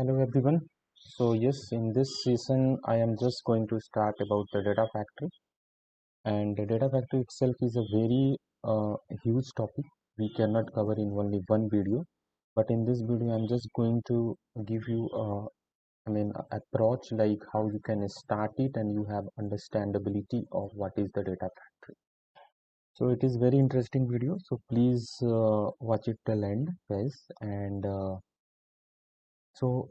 Hello everyone. So yes, in this season I am just going to start about the data factory, and the data factory itself is a very huge topic. We cannot cover in only one video, but in this video I'm just going to give you a approach like how you can start it and you have understandability of what is the data factory. So it is very interesting video. So please watch it till end, guys. And so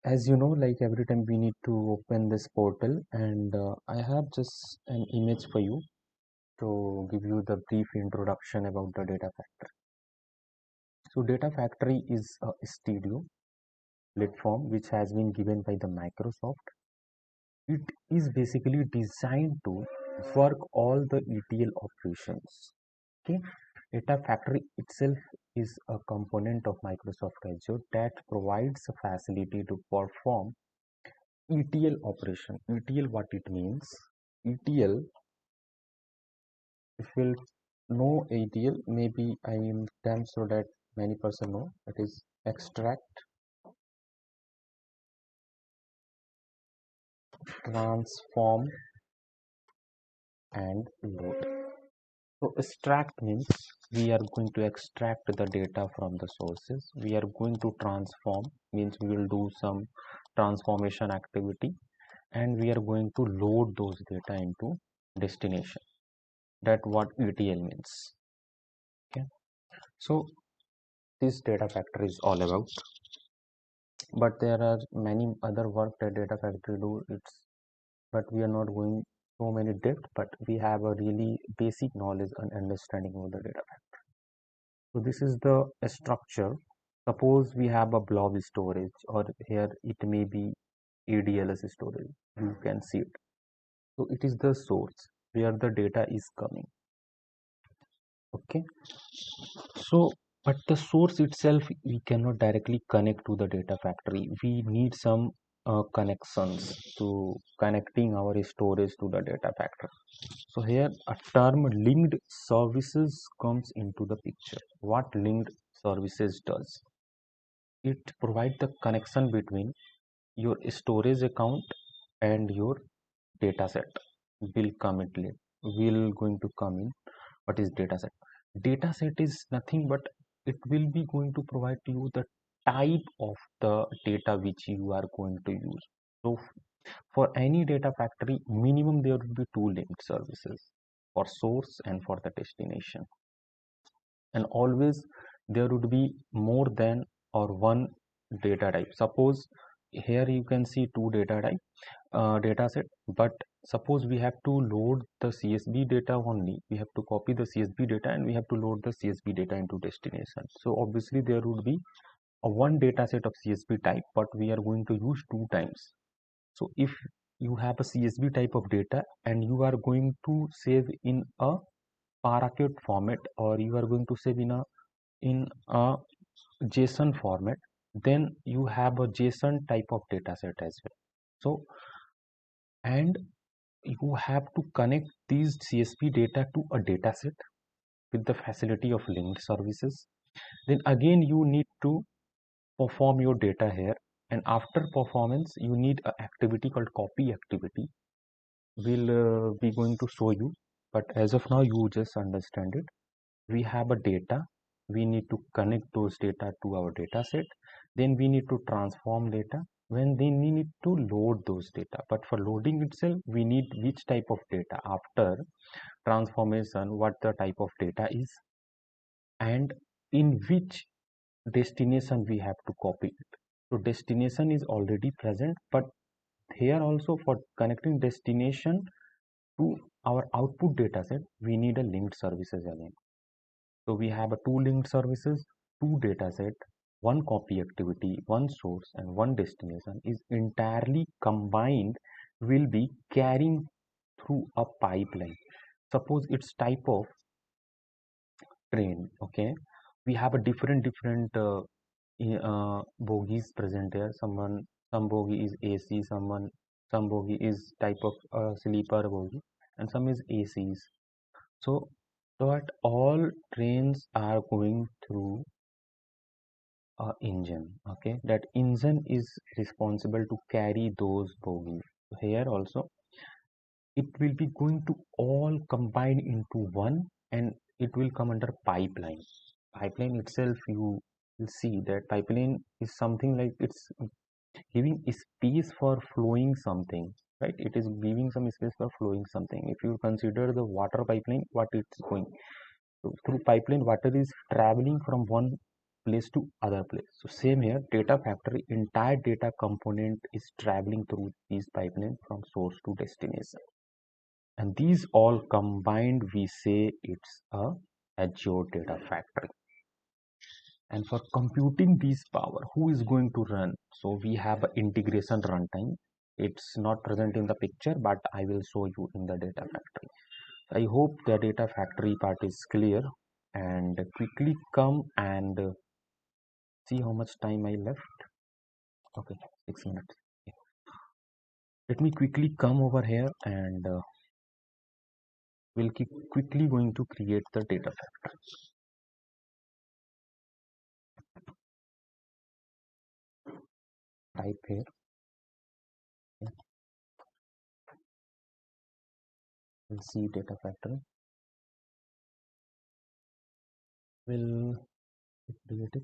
as you know, like every time we need to open this portal, and I have just an image for you to give you the brief introduction about the data factory. So data factory is a studio platform which has been given by the Microsoft. It is basically designed to work all the ETL operations. Okay, data factory itself is a component of Microsoft Azure that provides a facility to perform ETL operation. ETL, what it means? ETL, if you'll know ETL, maybe I am damn so that many person know. It is extract, transform, and load. So extract means we are going to extract the data from the sources. We are going to transform means we will do some transformation activity, and we are going to load those data into destination. That what ETL means. Okay, so this data factory is all about, but there are many other work that data factory do. It's but we are not going so many depth, but we have a really basic knowledge and understanding of the data factory. So this is the structure. Suppose we have a blob storage, or here it may be ADLS storage. You can see it. So it is the source where the data is coming. Okay, so but the source itself we cannot directly connect to the data factory. We need some connections to connecting our storage to the data factory. So here a term linked services comes into the picture. What linked services does? It provides the connection between your storage account and your data set. Will come it later. Will going to come in. What is data set? Data set is nothing but it will be going to provide to you the type of the data which you are going to use. So for any data factory, minimum there will be two linked services, for source and for the destination, and always there would be more than or one data type. Suppose here you can see two data type data set, but suppose we have to load the CSV data only. We have to copy the CSV data and we have to load the CSV data into destination. So obviously there would be a one data set of CSV type, but we are going to use two times. So if you have a CSV type of data and you are going to save in a paraquet format, or you are going to save in a JSON format, then you have a JSON type of data set as well. So and you have to connect these CSV data to a data set with the facility of linked services. Then again you need to perform your data here, and after performance you need an activity called copy activity. We'll be going to show you, but as of now you just understand it. We have a data, we need to connect those data to our data set, then we need to transform data, then we need to load those data. But for loading itself we need which type of data, after transformation what the type of data is, and in which destination we have to copy it. So destination is already present, but here also for connecting destination to our output data set we need a linked services again. So we have a two linked services, two data set, one copy activity, one source, and one destination is entirely combined, will be carrying through a pipeline. Suppose it's type of train. Okay, we have a different bogies present here. Some bogie is AC, some bogie is type of sleeper bogie, and some is ACs. So that all trains are going through a engine. Okay, that engine is responsible to carry those bogies. Here also it will be going to all combine into one, and it will come under pipeline. Pipeline itself, you will see that pipeline is something like it's giving space for flowing something, right? It is giving some space for flowing something. If you consider the water pipeline, what it's going, so through pipeline water is traveling from one place to other place. So same here, data factory entire data component is traveling through these pipeline from source to destination, and these all combined we say it's a Azure Data Factory. And for computing these power, who is going to run? So we have an integration runtime. It's not present in the picture, but I will show you in the data factory. I hope the data factory part is clear, and quickly come and see how much time I left. Okay, 6 minutes. Okay. Let me quickly come over here, and we'll keep quickly going to create the data factory. Type here. Okay. We'll see data factory. We'll create it.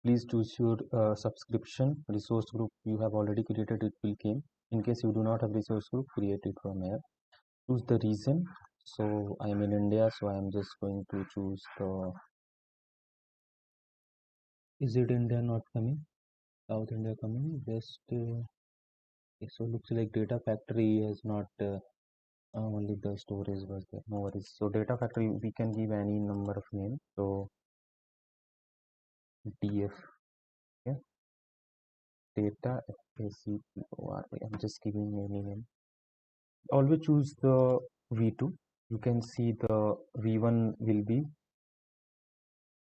Please choose your subscription resource group you have already created. It will came. In case you do not have resource group, create it from here. Choose the region. So I am in India, so I am just going to choose the. Is it India not coming? South India coming? Just okay, so looks like data factory has not only the storage was there. No worries. So data factory we can give any number of names. So DF. Okay. Data FACTOR. I'm just giving any name. Always choose the v2. You can see the v1 will be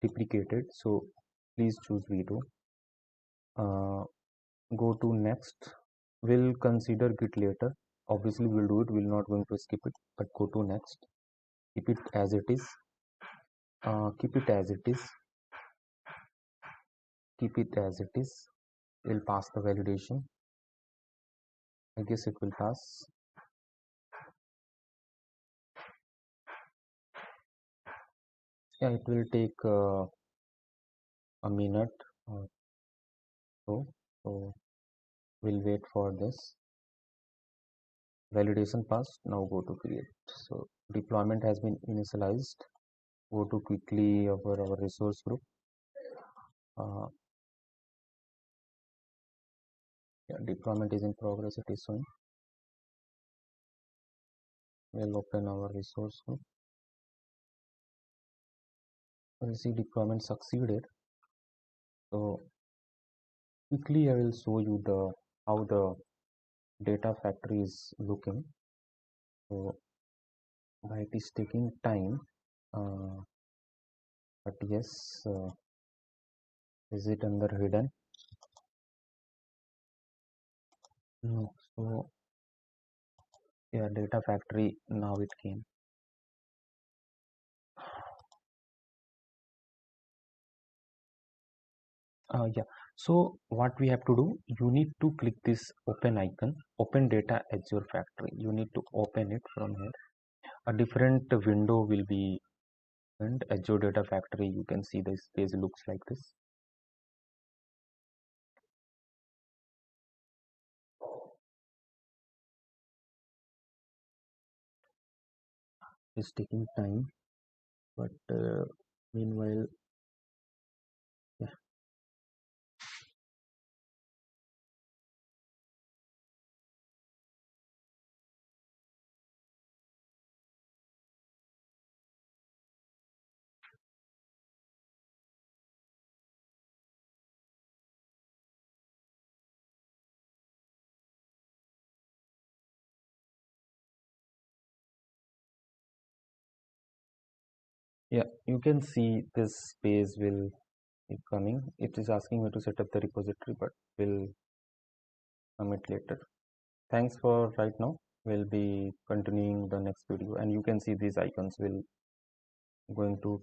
deprecated, so please choose v2. Go to next. We'll consider git later. Obviously we'll do it, we're not going to skip it, but go to next. Keep it as it is. Keep it as it is. Keep it as it is. We'll pass the validation. I guess it will pass. Yeah, it will take a minute or so. So we'll wait for this. Validation passed. Now go to create. So deployment has been initialized. Go to quickly over our resource group. Yeah, deployment is in progress. It is showing. We'll open our resource group. We'll see deployment succeeded. So quickly I will show you the how the data factory is looking. So it is taking time, but yes, is it under hidden? No. So yeah, data factory now it came. Yeah, so what we have to do, you need to click this open icon, open data Azure Factory. You need to open it from here. A different window will be opened. Azure Data Factory, you can see this page looks like this. It's taking time, but meanwhile, yeah. Yeah, you can see this page will be coming. It is asking me to set up the repository, but we'll commit later. Thanks for right now. We'll be continuing the next video, and you can see these icons will going to